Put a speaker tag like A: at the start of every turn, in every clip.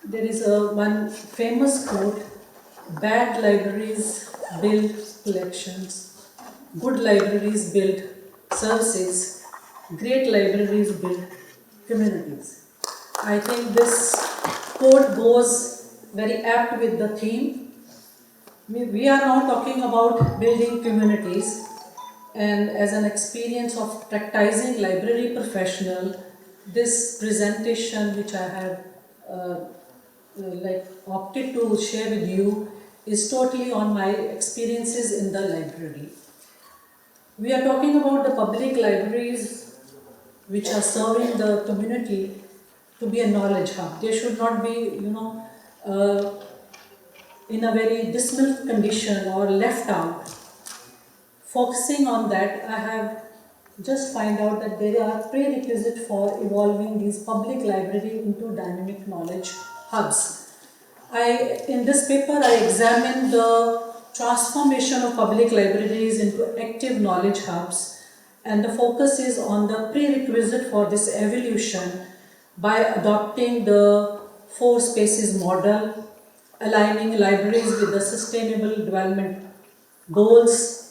A: There is one famous quote: bad libraries build collections, good libraries build services, great libraries build communities. I think this quote goes very apt with the theme. We are now talking about building communities, and as an experience of practicing library professional, this presentation which I have opted to share with you is totally on my experiences in the library. We are talking about the public libraries which are serving the community to be a knowledge hub. They should not be, uh, in a very dismal condition or left out. Focusing on that, I have just find out that there are prerequisites for evolving these public library into dynamic knowledge hubs. In this paper, I examined the transformation of public libraries into active knowledge hubs, and the focus is on the prerequisite for this evolution by adopting the four spaces model, aligning libraries with the sustainable development goals,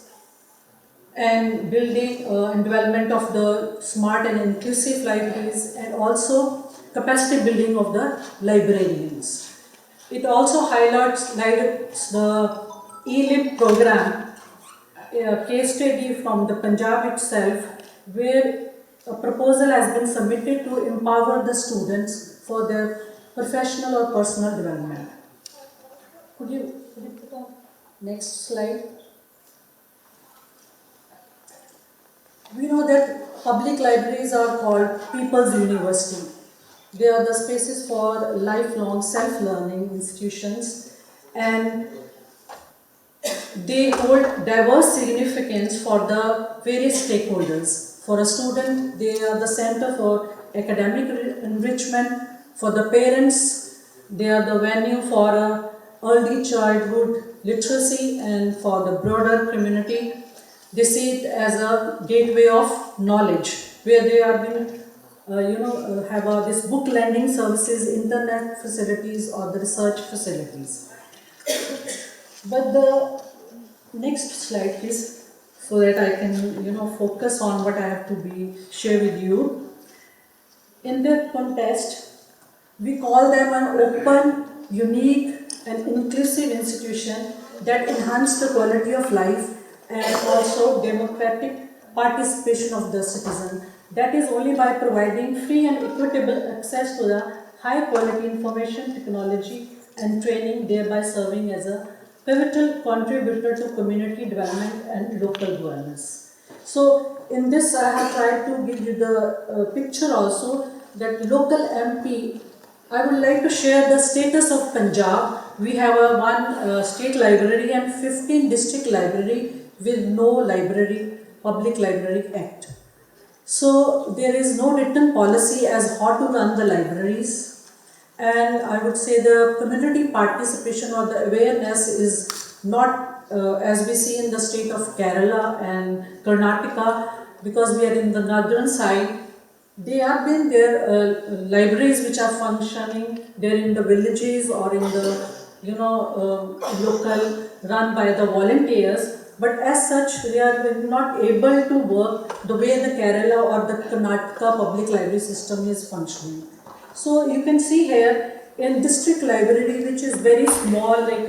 A: and building and development of the smart and inclusive libraries, and also capacity building of the librarians. It also highlights the e-lib program, a case study from the Punjab itself, where a proposal has been submitted to empower the students for their professional or personal development. Could you put on next slide? We know that public libraries are called People's University. They are the spaces for lifelong self-learning institutions, and they hold diverse significance for the various stakeholders. For a student, they are the center for academic enrichment. For the parents, they are the venue for early childhood literacy, and for the broader community, they see it as a gateway of knowledge, where they are being, have this book lending services, internet facilities, or the research facilities. But the next slide, please, so that I can, focus on what I have to share with you. In that context, we call them an open, unique, and inclusive institution that enhance the quality of life and also democratic participation of the citizen. That is only by providing free and equitable access to the high quality information technology and training, thereby serving as a pivotal contributor to community development and local governance. So in this I have tried to give you the picture also that local MP. I would like to share the status of Punjab. We have one state library and 15 district library with no public library act. So there is no written policy as how to run the libraries, and I would say the community participation or the awareness is not as we see in the state of Kerala and Karnataka, because we are in the northern side. There have been libraries which are functioning there in the villages or in the local, run by the volunteers, but as such they are not able to work the way the Kerala or the Karnataka public library system is functioning. So you can see here in district library, which is very small, like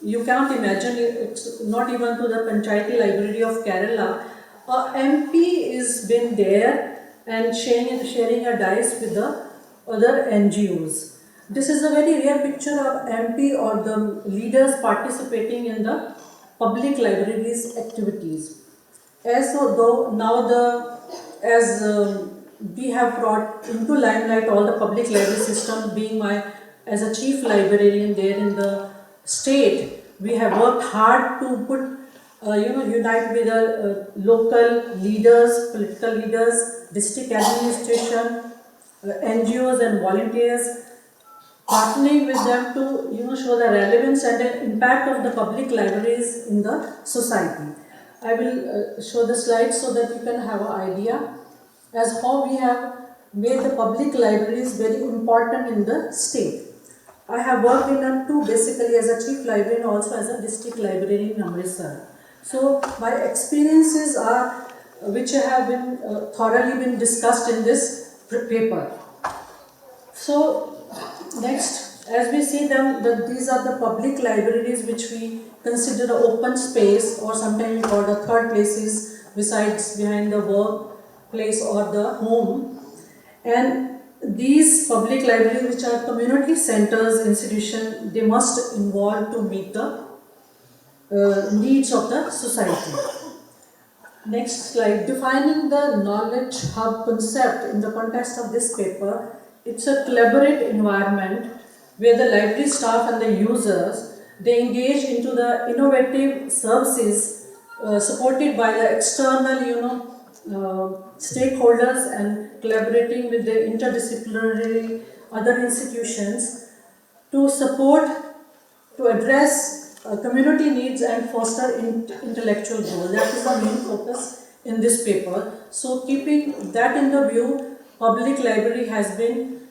A: you can't imagine, it's not even to the Panchayati library of Kerala. MP is been there and sharing a dice with the other NGOs. This is a very rare picture of MP or the leaders participating in the public libraries activities. As though now we have brought into limelight all the public library system, being as a chief librarian there in the state, we have worked hard to put unite with the local leaders, political leaders, district administration, NGOs and volunteers, partnering with them to show the relevance and the impact of the public libraries in the society. I will show the slides so that you can have an idea as how we have made the public libraries very important in the state. I have worked in them too, basically as a chief librarian, also as a district librarian in Amritsar. So my experiences are, which have been thoroughly been discussed in this paper. So next, as we see them, these are the public libraries which we consider open space, or sometimes we call the third places besides behind the workplace or the home. And these public libraries, which are community centers, institution, they must involve to meet the needs of the society. Next slide. Defining the knowledge hub concept in the context of this paper, it's a collaborative environment where the library staff and the users, they engage into the innovative services supported by the external, stakeholders, and collaborating with the interdisciplinary other institutions to support, to address community needs and foster intellectual growth. That is the main focus in this paper. So keeping that in the view, public library has been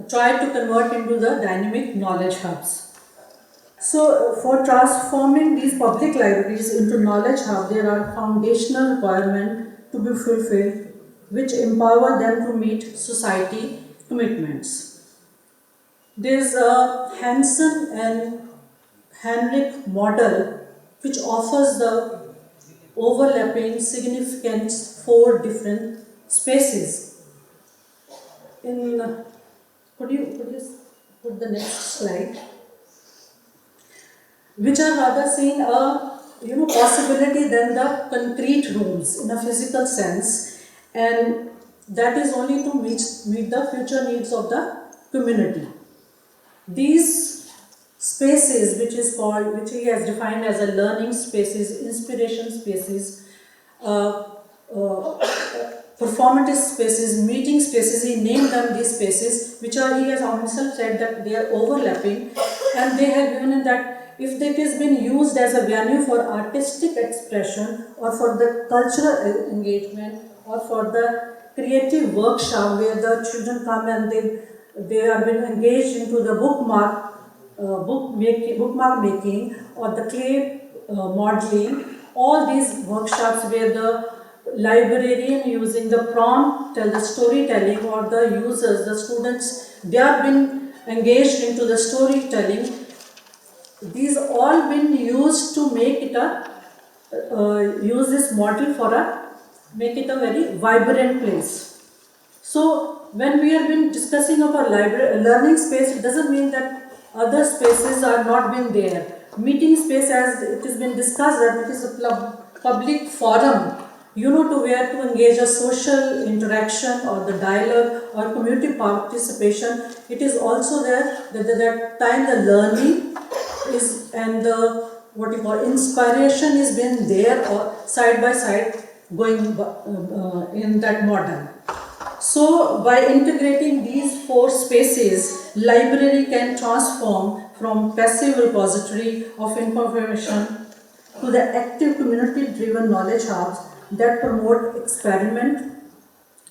A: tried to convert into the dynamic knowledge hubs. So for transforming these public libraries into knowledge hub, there are foundational requirements to be fulfilled which empower them to meet society commitments. There is a Hansen and Henrik model which offers the overlapping significance for different spaces. Could you put the next slide? Which are rather seen a possibility than the concrete rooms in a physical sense, and that is only to meet the future needs of the community. These spaces, which he has defined as a learning spaces, inspiration spaces, uh, uh, performative spaces, meeting spaces, he named them these spaces, which are, he has himself said that they are overlapping, and they have given that if it has been used as a venue for artistic expression or for the cultural engagement or for the creative workshop where the children come and they are being engaged into the bookmark making or the clay modeling, all these workshops where the librarian using the prompt tell the storytelling, or the users, the students, they are being engaged into the storytelling. These all been used to make it use this model for make it a very vibrant place. So when we have been discussing about learning space, it doesn't mean that other spaces are not been there. Meeting space, as it has been discussed, that it is a public forum, to where to engage a social interaction or the dialogue or community participation. It is also there that time the learning is, and the inspiration is been there or side by side going in that model. So by integrating these four spaces, library can transform from passive repository of information to the active community driven knowledge hubs that promote experiment,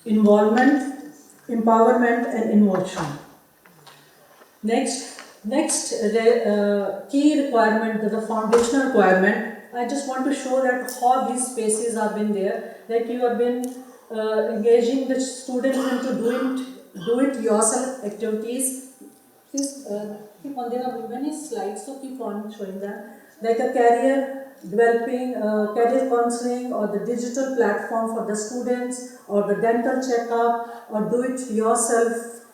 A: involvement, empowerment and innovation. Next key requirement, the foundational requirement. I just want to show that how these spaces have been there. That you have been engaging the students into do it yourself activities. Please keep on, there are many slides, so keep on showing that. Like a career developing, career counseling, or the digital platform for the students, or the dental checkup, or do it yourself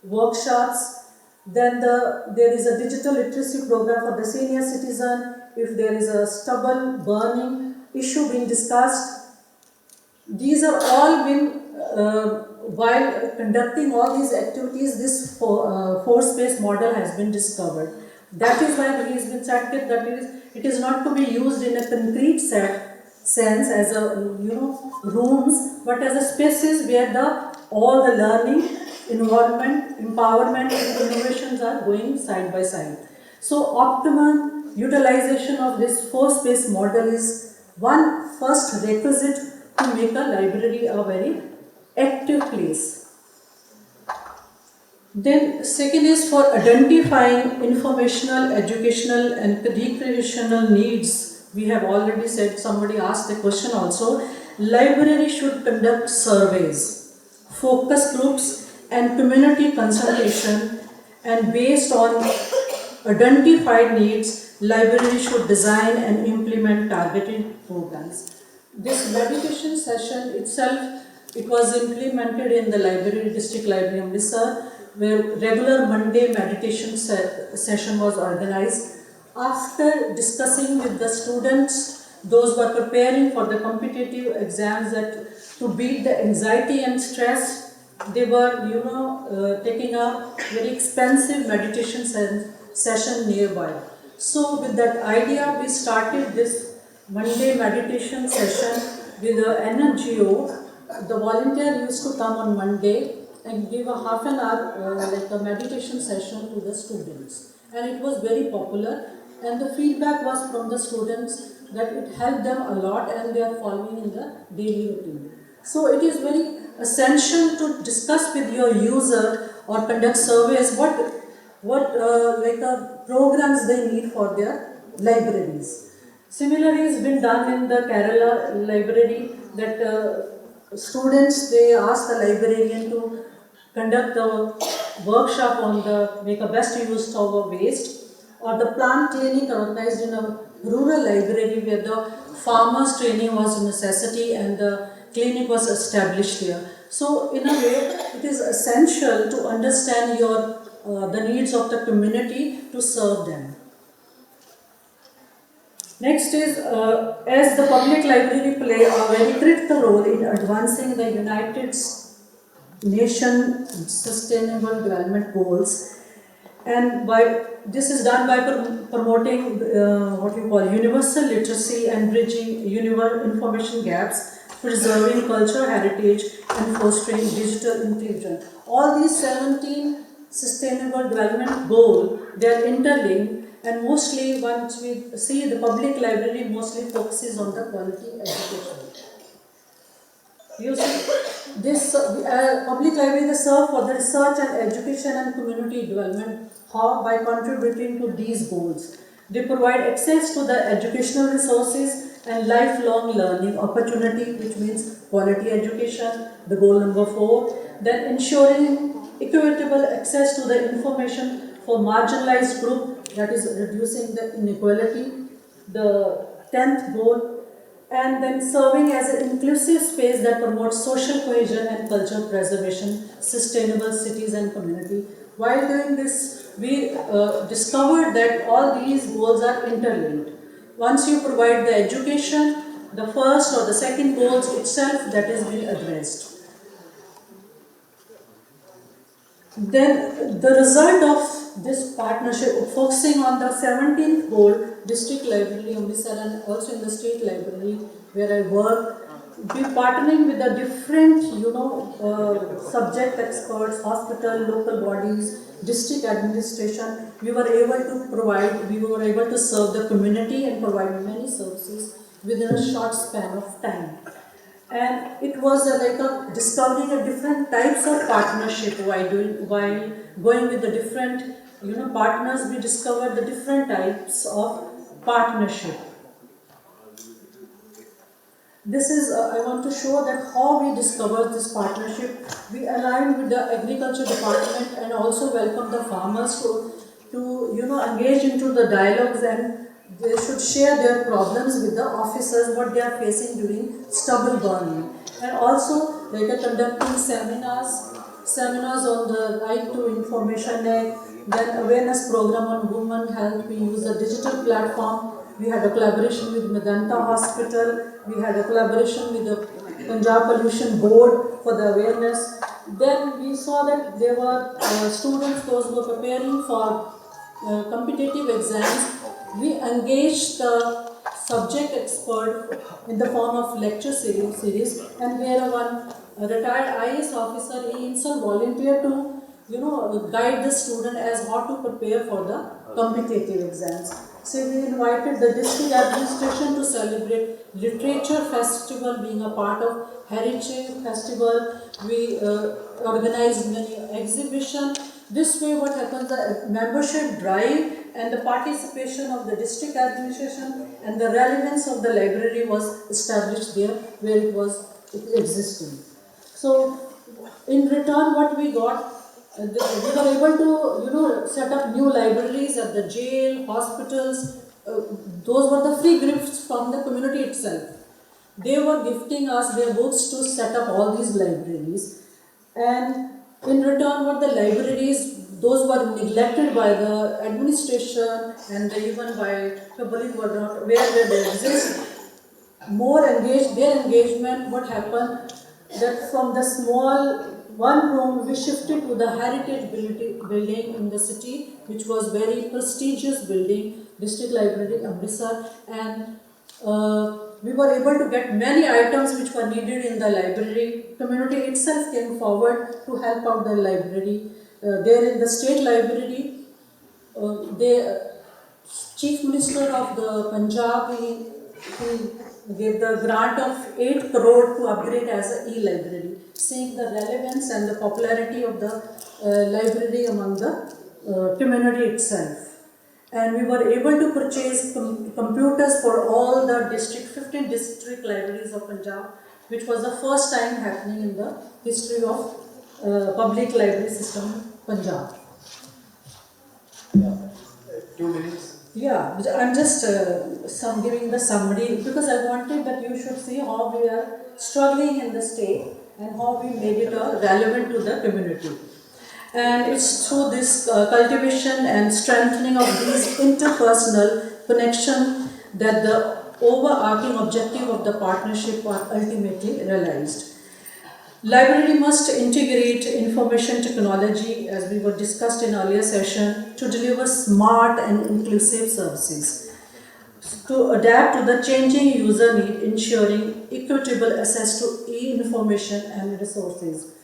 A: workshops. Then there is a digital literacy program for the senior citizen. If there is a stubble burning issue being discussed, these are all been while conducting all these activities, this four space model has been discovered. That is why he has been said that it is not to be used in a concrete sense as a rooms, but as a spaces where all the learning, involvement, empowerment and innovations are going side by side. So optimum utilization of this four space model is one first requisite to make a library a very active place. Then second is for identifying informational, educational and recreational needs. We have already said, somebody asked the question also. Library should conduct surveys, focus groups and community consultation, and based on identified needs, library should design and implement targeted programs. This meditation session itself, it was implemented in the library, district library Amritsar, where regular Monday meditation session was organized. After discussing with the students, those who are preparing for the competitive exams, that to beat the anxiety and stress, they were, taking a very expensive meditation session nearby. So with that idea, we started this Monday meditation session with the NGO. The volunteer used to come on Monday and give a half an hour like a meditation session to the students. And it was very popular, and the feedback was from the students that it helped them a lot and they are following in the daily routine. So it is very essential to discuss with your user or conduct surveys what programs they need for their libraries. Similarly, it's been done in the Kerala library that students, they ask the librarian to conduct a workshop on the make a best use of our waste, or the plant clinic organized in a rural library where the farmers training was a necessity and the clinic was established here. So in a way, it is essential to understand the needs of the community to serve them. Next is, as the public library play a very critical role in advancing the United Nations Sustainable Development Goals, and by this is done by promoting what we call universal literacy and bridging universal information gaps, preserving cultural heritage and fostering digital inclusion. All these 17 sustainable development goals, they are interlinked, and mostly once we see the public library mostly focuses on the quality education. You see, this public library serve for the research and education and community development. How? By contributing to these goals. They provide access to the educational resources and lifelong learning opportunity, which means quality education, the goal number 4. Then ensuring equitable access to the information for marginalized group, that is reducing the inequality, the 10th goal. And then serving as an inclusive space that promotes social cohesion and cultural preservation, sustainable cities and community. While doing this, we discovered that all these goals are interlinked. Once you provide the education, the first or the second goals itself, that is being addressed. Then the result of this partnership, focusing on the 17th goal, district library Amritsar and also in the state library where I work, we partnering with the different, subject experts, hospital, local bodies, district administration. We were able to serve the community and provide many services within a short span of time. And it was like a discovering a different types of partnership while going with the different partners. We discovered the different types of partnership. This is I want to show that how we discovered this partnership. We aligned with the agriculture department and also welcome the farmers to engage into the dialogues, and they should share their problems with the officers, what they are facing during stubble burning. And also conducting seminars on the right to information act, then awareness program on women health. We use a digital platform. We had a collaboration with Medanta Hospital. We had a collaboration with the Punjab Pollution Board for the awareness. Then we saw that there were students, those who were preparing for competitive exams. We engaged the subject expert in the form of lecture series, and where one retired IAS officer, he himself volunteered to guide the student as how to prepare for the competitive exams. So we invited the district administration to celebrate literature festival, being a part of heritage festival. We organized many exhibitions. This way what happens, the membership drive and the participation of the district administration and the relevance of the library was established there where it was existing. So in return what we got, we were able to set up new libraries at the jail, hospitals. Those were the free gifts from the community itself. They were gifting us their books to set up all these libraries, and in return what the libraries, those were neglected by the administration and even by public were not aware where they exist. More engaged, their engagement, what happened, that from the small one room we shifted to the heritage building in the city, which was very prestigious building, district library Amritsar, and we were able to get many items which were needed in the library. Community itself came forward to help out the library. There in the state library, the Chief Minister of the Punjab, he gave the grant of 8 crore to upgrade as an e-library, seeing the relevance and the popularity of the library among the community itself. And we were able to purchase computers for all the 15 district libraries of Punjab, which was the first time happening in the history of public library system in Punjab.
B: Yeah. 2 minutes.
A: Yeah, I'm just giving the summary because I wanted that you should see how we are struggling in the state and how we made it relevant to the community. And it's through this cultivation and strengthening of these interpersonal connection that the overarching objective of the partnership are ultimately realized. Library must integrate information technology, as we were discussed in earlier session, to deliver smart and inclusive services, to adapt to the changing user need, ensuring equitable access to e-information and resources.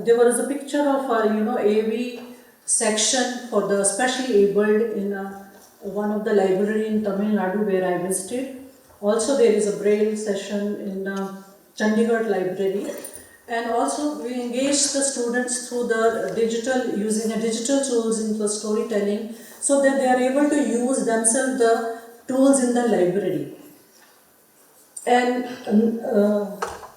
A: There was a picture of AV section for the specially abled in one of the library in Tamil Nadu where I visited. Also there is a Braille session in Chandigarh library. And also we engage the students through the digital, using a digital tools in the storytelling, so that they are able to use themselves the tools in the library. And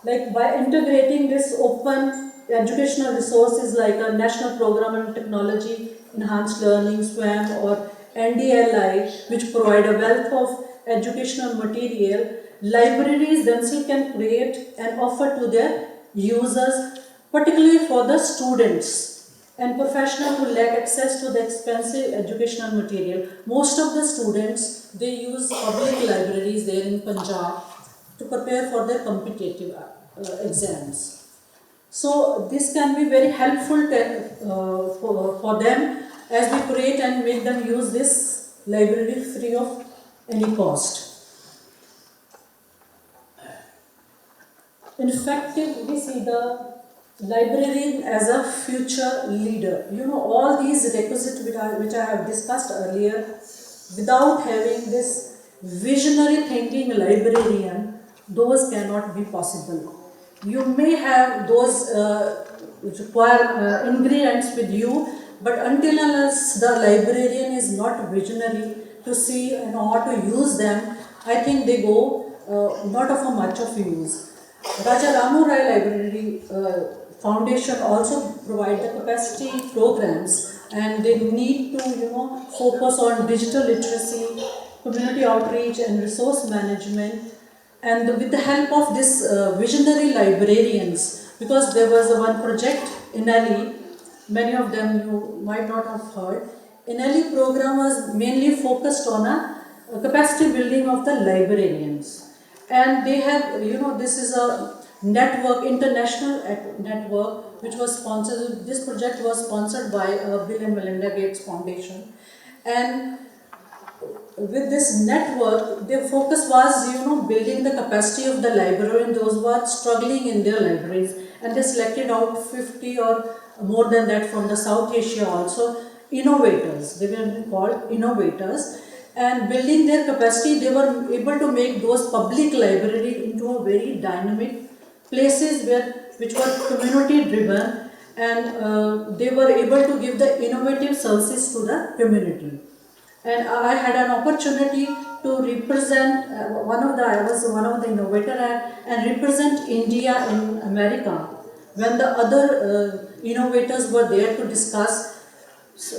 A: like by integrating this open educational resources like a national program in technology, enhanced learning, SWAM or NDLI, which provide a wealth of educational material, libraries themselves can create and offer to their users, particularly for the students and professionals who lack access to the expensive educational material. Most of the students, they use public libraries there in Punjab to prepare for their competitive exams. So this can be very helpful for them as we create and make them use this library free of any cost. In fact, we see the librarian as a future leader. All these requisites which I have discussed earlier, without having this visionary thinking librarian, those cannot be possible. You may have those ingredients with you, but until unless the librarian is not visionary to see and how to use them, I think they go not of much of use. Raja Ramu Rai Library Foundation also provide the capacity programs, and they need to focus on digital literacy, community outreach and resource management. And with the help of this visionary librarians, because there was one project in Ali, many of them you might not have heard. In Ali program was mainly focused on a capacity building of the librarians. And they have, this is a network, international network, which was sponsored, this project was sponsored by Bill and Melinda Gates Foundation. And with this network, their focus was, building the capacity of the librarians, those who are struggling in their libraries. And they selected out 50 or more than that from the South Asia also, innovators. They were called innovators. And building their capacity, they were able to make those public libraries into a very dynamic places which were community driven, and they were able to give the innovative services to the community. And I had an opportunity to represent I was one of the innovator and represent India in America when the other innovators were there to discuss.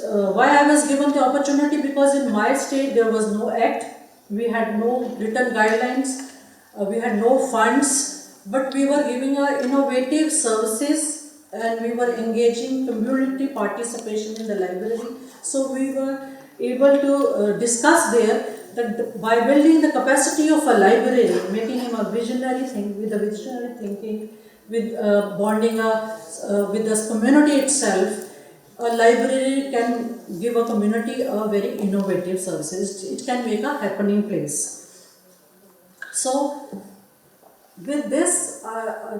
A: Why I was given the opportunity? Because in my state there was no act, we had no written guidelines, we had no funds, but we were giving innovative services and we were engaging community participation in the library. So we were able to discuss there that by building the capacity of a library, making him a visionary thing with a visionary thinking, with bonding with the community itself, a library can give a community a very innovative services. It can make a happening place. So with this,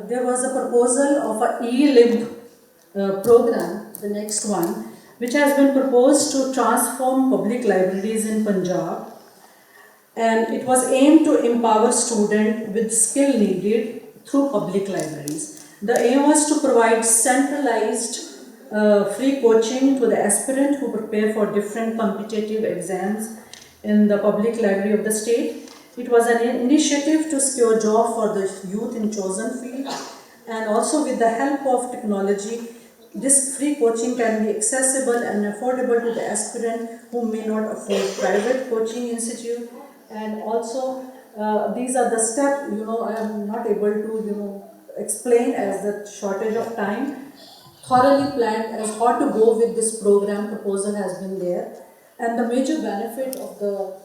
A: there was a proposal of a e-lib program, the next one, which has been proposed to transform public libraries in Punjab, and it was aimed to empower students with skill needed through public libraries. The aim was to provide centralized free coaching to the aspirant who prepare for different competitive exams in the public library of the state. It was an initiative to secure job for the youth in chosen field, and also with the help of technology, this free coaching can be accessible and affordable to the aspirant who may not afford private coaching institute. And also these are the steps, I am not able to explain as the shortage of time. Thoroughly planned as how to go with this program proposal has been there, and the major benefit of the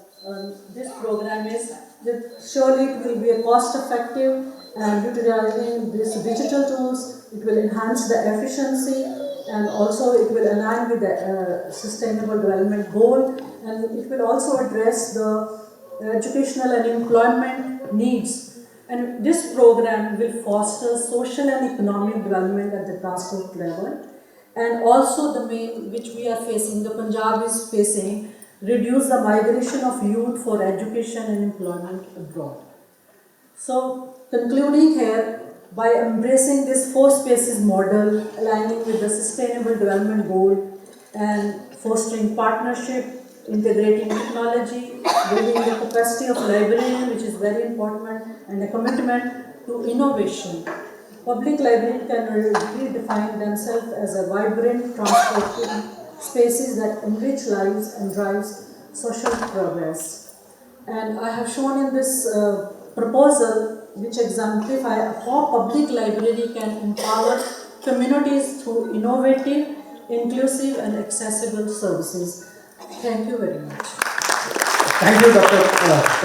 A: this program is that surely it will be a cost effective, and utilizing these digital tools, it will enhance the efficiency, and also it will align with the sustainable development goal, and it will also address the educational and employment needs. And this program will foster social and economic development at the grassroots level. And also the main which we are facing, the Punjab is facing, reduce the migration of youth for education and employment abroad. So concluding here, by embracing this four spaces model, aligning with the sustainable development goal and fostering partnership, integrating technology, building the capacity of librarian, which is very important, and a commitment to innovation, public library can redefine themselves as a vibrant, transporting spaces that enrich lives and drives social progress. And I have shown in this proposal which exemplify how public library can empower communities through innovative, inclusive and accessible services. Thank you very much.
B: Thank you, Dr.